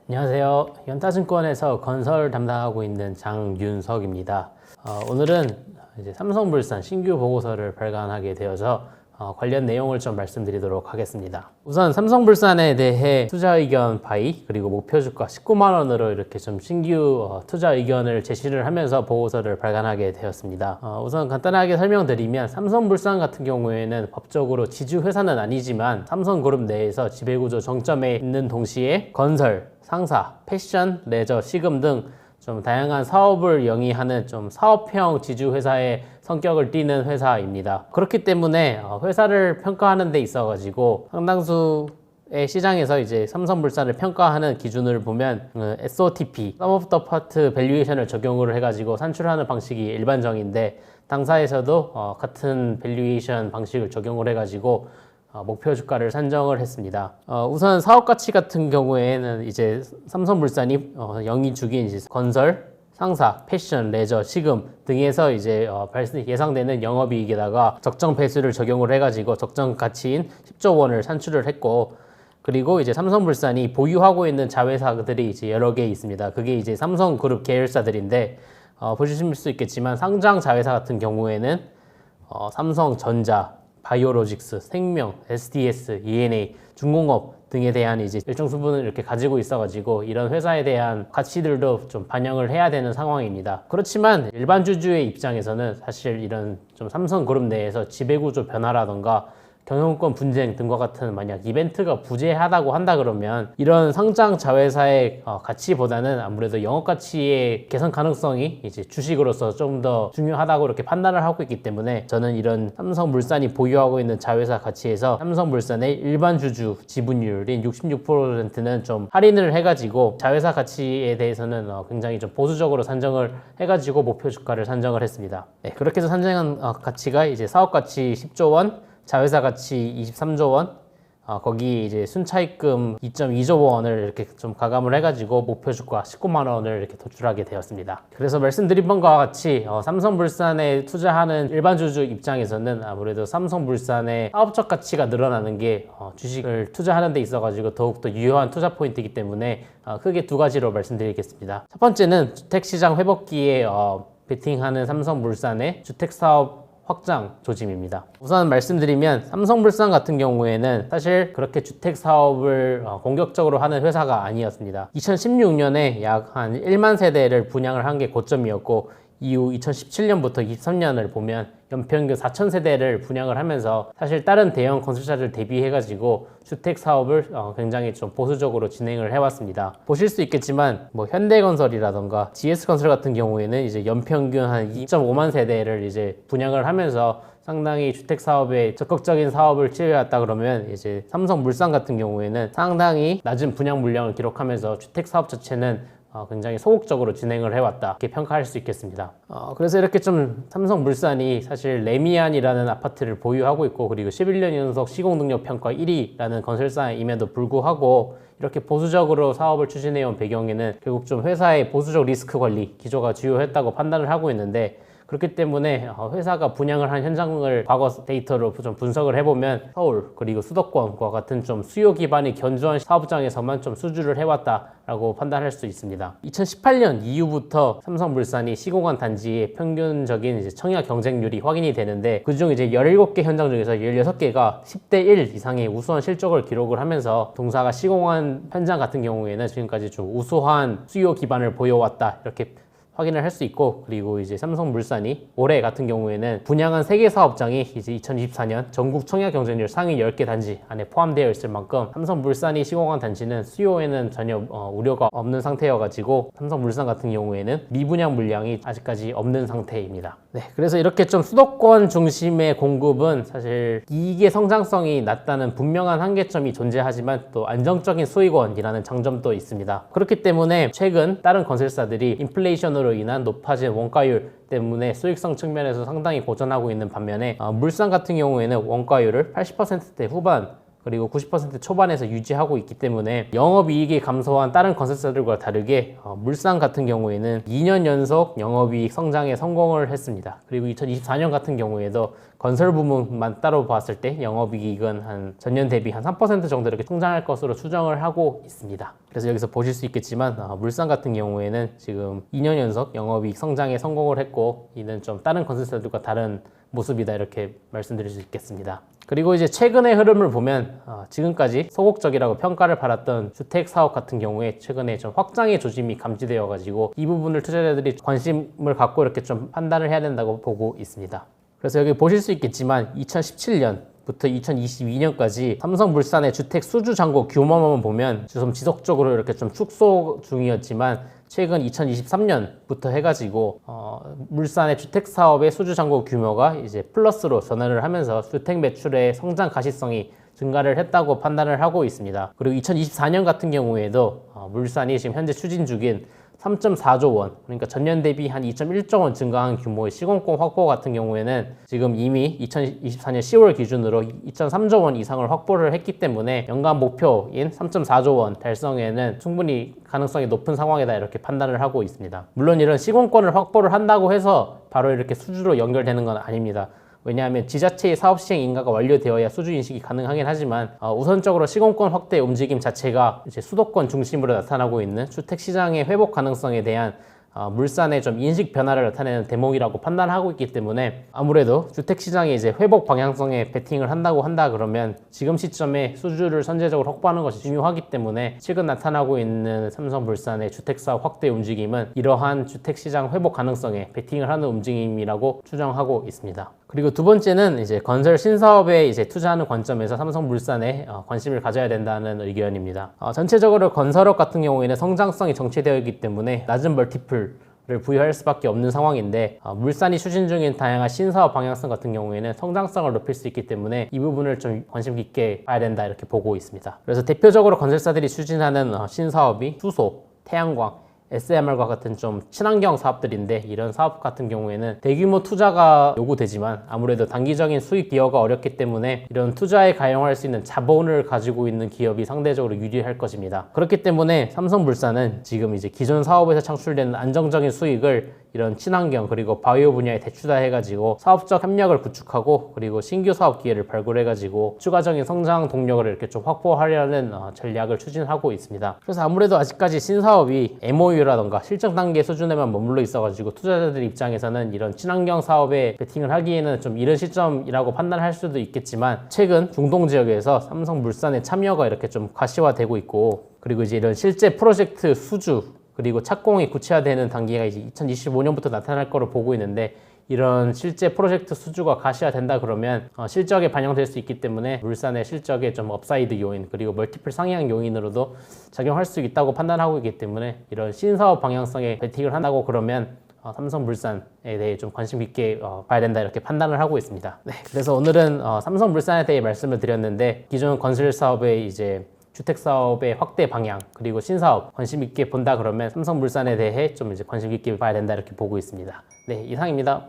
안녕하세요. 연타증권에서 건설 담당하고 있는 장윤석입니다. 오늘은 이제 삼성물산 신규 보고서를 발간하게 되어서 관련 내용을 좀 말씀드리도록 하겠습니다. 우선 삼성물산에 대해 투자 의견 바이 그리고 목표 주가 19만 원으로 이렇게 좀 신규 투자 의견을 제시를 하면서 보고서를 발간하게 되었습니다. 우선 간단하게 설명드리면 삼성물산 같은 경우에는 법적으로 지주 회사는 아니지만 삼성그룹 내에서 지배구조 정점에 있는 동시에 건설, 상사, 패션, 레저, 식음 등 좀 다양한 사업을 영위하는 좀 사업형 지주회사의 성격을 띠는 회사입니다. 그렇기 때문에 회사를 평가하는 데 있어 가지고 상당수의 시장에서 이제 삼성물산을 평가하는 기준을 보면 SOTP, Sum of the Part 밸류에이션을 적용을 해가지고 산출하는 방식이 일반적인데 당사에서도 같은 밸류에이션 방식을 적용을 해가지고 목표 주가를 산정을 했습니다. 우선 사업 가치 같은 경우에는 이제 삼성물산이 영위 주기인 이제 건설, 상사, 패션, 레저, 식음 등에서 이제 예상되는 영업이익에다가 적정 배수를 적용을 해가지고 적정 가치인 10조 원을 산출을 했고, 그리고 이제 삼성물산이 보유하고 있는 자회사들이 이제 여러 개 있습니다. 그게 이제 삼성그룹 계열사들인데 보실 수 있겠지만 상장 자회사 같은 경우에는 삼성전자, 바이오로직스, 생명, SDS, ENA, 중공업 등에 대한 이제 일정 수분을 이렇게 가지고 있어가지고 이런 회사에 대한 가치들도 좀 반영을 해야 되는 상황입니다. 그렇지만 일반 주주의 입장에서는 사실 이런 좀 삼성그룹 내에서 지배구조 변화라던가 경영권 분쟁 등과 같은 만약 이벤트가 부재하다고 한다 그러면 이런 상장 자회사의 가치보다는 아무래도 영업 가치의 개선 가능성이 이제 주식으로서 좀 더 중요하다고 이렇게 판단을 하고 있기 때문에 저는 이런 삼성물산이 보유하고 있는 자회사 가치에서 삼성물산의 일반 주주 지분율인 66%는 좀 할인을 해가지고 자회사 가치에 대해서는 굉장히 좀 보수적으로 산정을 해가지고 목표 주가를 산정을 했습니다. 네, 그렇게 해서 산정한 가치가 이제 사업 가치 10조 원, 자회사 가치 23조 원, 거기 이제 순차입금 2.2조 원을 이렇게 좀 가감을 해가지고 목표 주가 19만 원을 이렇게 도출하게 되었습니다. 그래서 말씀드린 바와 같이 삼성물산에 투자하는 일반 주주 입장에서는 아무래도 삼성물산의 사업적 가치가 늘어나는 게 주식을 투자하는 데 있어가지고 더욱더 유효한 투자 포인트이기 때문에 크게 두 가지로 말씀드리겠습니다. 첫 번째는 주택시장 회복기에 베팅하는 삼성물산의 주택사업 확장 조짐입니다. 우선 말씀드리면 삼성물산 같은 경우에는 사실 그렇게 주택 사업을 공격적으로 하는 회사가 아니었습니다. 2016년에 약 한 1만 세대를 분양을 한 게 고점이었고 이후 2017년부터 23년을 보면 연평균 4천 세대를 분양을 하면서 사실 다른 대형 건설사들 대비해가지고 주택 사업을 굉장히 좀 보수적으로 진행을 해왔습니다. 보실 수 있겠지만 뭐 현대건설이라던가 GS건설 같은 경우에는 이제 연평균 한 2.5만 세대를 이제 분양을 하면서 상당히 주택 사업에 적극적인 사업을 취해왔다 그러면 이제 삼성물산 같은 경우에는 상당히 낮은 분양 물량을 기록하면서 주택 사업 자체는 굉장히 소극적으로 진행을 해왔다 이렇게 평가할 수 있겠습니다. 그래서 이렇게 좀 삼성물산이 사실 레미안이라는 아파트를 보유하고 있고 그리고 11년 연속 시공능력 평가 1위라는 건설사임에도 불구하고 이렇게 보수적으로 사업을 추진해온 배경에는 결국 좀 회사의 보수적 리스크 관리 기조가 주요했다고 판단을 하고 있는데, 그렇기 때문에 회사가 분양을 한 현장을 과거 데이터로 좀 분석을 해보면 서울 그리고 수도권과 같은 좀 수요 기반이 견조한 사업장에서만 좀 수주를 해왔다라고 판단할 수 있습니다. 2018년 이후부터 삼성물산이 시공한 단지의 평균적인 이제 청약 경쟁률이 확인이 되는데 그중 이제 17개 현장 중에서 16개가 10대 1 이상의 우수한 실적을 기록을 하면서 동사가 시공한 현장 같은 경우에는 지금까지 좀 우수한 수요 기반을 보여왔다 이렇게 확인을 할 수 있고, 그리고 이제 삼성물산이 올해 같은 경우에는 분양한 3개 사업장이 이제 2024년 전국 청약 경쟁률 상위 10개 단지 안에 포함되어 있을 만큼 삼성물산이 시공한 단지는 수요에는 전혀 우려가 없는 상태여가지고 삼성물산 같은 경우에는 미분양 물량이 아직까지 없는 상태입니다. 네, 그래서 이렇게 좀 수도권 중심의 공급은 사실 이익의 성장성이 낮다는 분명한 한계점이 존재하지만 또 안정적인 수익원이라는 장점도 있습니다. 그렇기 때문에 최근 다른 건설사들이 인플레이션으로 인한 높아진 원가율 때문에 수익성 측면에서 상당히 고전하고 있는 반면에 물산 같은 경우에는 원가율을 80%대 후반 그리고 90% 초반에서 유지하고 있기 때문에 영업이익이 감소한 다른 건설사들과 다르게 물산 같은 경우에는 2년 연속 영업이익 성장에 성공을 했습니다. 그리고 2024년 같은 경우에도 건설 부문만 따로 봤을 때 영업이익은 한 전년 대비 한 3% 정도 이렇게 성장할 것으로 추정을 하고 있습니다. 그래서 여기서 보실 수 있겠지만 물산 같은 경우에는 지금 2년 연속 영업이익 성장에 성공을 했고, 이는 좀 다른 건설사들과 다른 모습이다 이렇게 말씀드릴 수 있겠습니다. 그리고 이제 최근의 흐름을 보면 지금까지 소극적이라고 평가를 받았던 주택 사업 같은 경우에 최근에 좀 확장의 조짐이 감지되어 가지고 이 부분을 투자자들이 관심을 갖고 이렇게 좀 판단을 해야 된다고 보고 있습니다. 그래서 여기 보실 수 있겠지만 2017년부터 2022년까지 삼성물산의 주택 수주 잔고 규모만 보면 좀 지속적으로 이렇게 좀 축소 중이었지만, 최근 2023년부터 해가지고 물산의 주택 사업의 수주 잔고 규모가 이제 플러스로 전환을 하면서 주택 매출의 성장 가시성이 증가를 했다고 판단을 하고 있습니다. 그리고 2024년 같은 경우에도 물산이 지금 현재 추진 중인 3.4조 원, 그러니까 전년 대비 한 2.1조 원 증가한 규모의 시공권 확보 같은 경우에는 지금 이미 2024년 10월 기준으로 2.3조 원 이상을 확보를 했기 때문에 연간 목표인 3.4조 원 달성에는 충분히 가능성이 높은 상황이다 이렇게 판단을 하고 있습니다. 물론 이런 시공권을 확보를 한다고 해서 바로 이렇게 수주로 연결되는 건 아닙니다. 왜냐하면 지자체의 사업 시행 인가가 완료되어야 수주 인식이 가능하긴 하지만 우선적으로 시공권 확대 움직임 자체가 이제 수도권 중심으로 나타나고 있는 주택 시장의 회복 가능성에 대한 물산의 좀 인식 변화를 나타내는 대목이라고 판단하고 있기 때문에, 아무래도 주택 시장의 이제 회복 방향성에 베팅을 한다고 한다 그러면 지금 시점에 수주를 선제적으로 확보하는 것이 중요하기 때문에 최근 나타나고 있는 삼성물산의 주택 사업 확대 움직임은 이러한 주택 시장 회복 가능성에 베팅을 하는 움직임이라고 추정하고 있습니다. 그리고 두 번째는 이제 건설 신사업에 이제 투자하는 관점에서 삼성물산에 관심을 가져야 된다는 의견입니다. 전체적으로 건설업 같은 경우에는 성장성이 정체되어 있기 때문에 낮은 멀티플을 부여할 수밖에 없는 상황인데, 물산이 추진 중인 다양한 신사업 방향성 같은 경우에는 성장성을 높일 수 있기 때문에 이 부분을 좀 관심 깊게 봐야 된다 이렇게 보고 있습니다. 그래서 대표적으로 건설사들이 추진하는 신사업이 수소, 태양광, SMR과 같은 좀 친환경 사업들인데, 이런 사업 같은 경우에는 대규모 투자가 요구되지만 아무래도 단기적인 수익 기여가 어렵기 때문에 이런 투자에 가용할 수 있는 자본을 가지고 있는 기업이 상대적으로 유리할 것입니다. 그렇기 때문에 삼성물산은 지금 이제 기존 사업에서 창출되는 안정적인 수익을 이런 친환경 그리고 바이오 분야에 대추다해가지고 사업적 협력을 구축하고, 그리고 신규 사업 기회를 발굴해가지고 추가적인 성장 동력을 이렇게 좀 확보하려는 전략을 추진하고 있습니다. 그래서 아무래도 아직까지 신사업이 MOU라던가 실적 단계 수준에만 머물러 있어가지고 투자자들 입장에서는 이런 친환경 사업에 베팅을 하기에는 좀 이른 시점이라고 판단할 수도 있겠지만, 최근 중동 지역에서 삼성물산의 참여가 이렇게 좀 가시화되고 있고, 그리고 이제 이런 실제 프로젝트 수주 그리고 착공이 구체화되는 단계가 이제 2025년부터 나타날 거로 보고 있는데, 이런 실제 프로젝트 수주가 가시화된다 그러면 실적에 반영될 수 있기 때문에 물산의 실적에 좀 업사이드 요인 그리고 멀티플 상향 요인으로도 작용할 수 있다고 판단하고 있기 때문에, 이런 신사업 방향성에 베팅을 한다고 그러면 삼성물산에 대해 좀 관심 있게 봐야 된다 이렇게 판단을 하고 있습니다. 네, 그래서 오늘은 삼성물산에 대해 말씀을 드렸는데, 기존 건설 사업의 이제 주택 사업의 확대 방향 그리고 신사업 관심 있게 본다 그러면 삼성물산에 대해 좀 이제 관심 있게 봐야 된다 이렇게 보고 있습니다. 네, 이상입니다.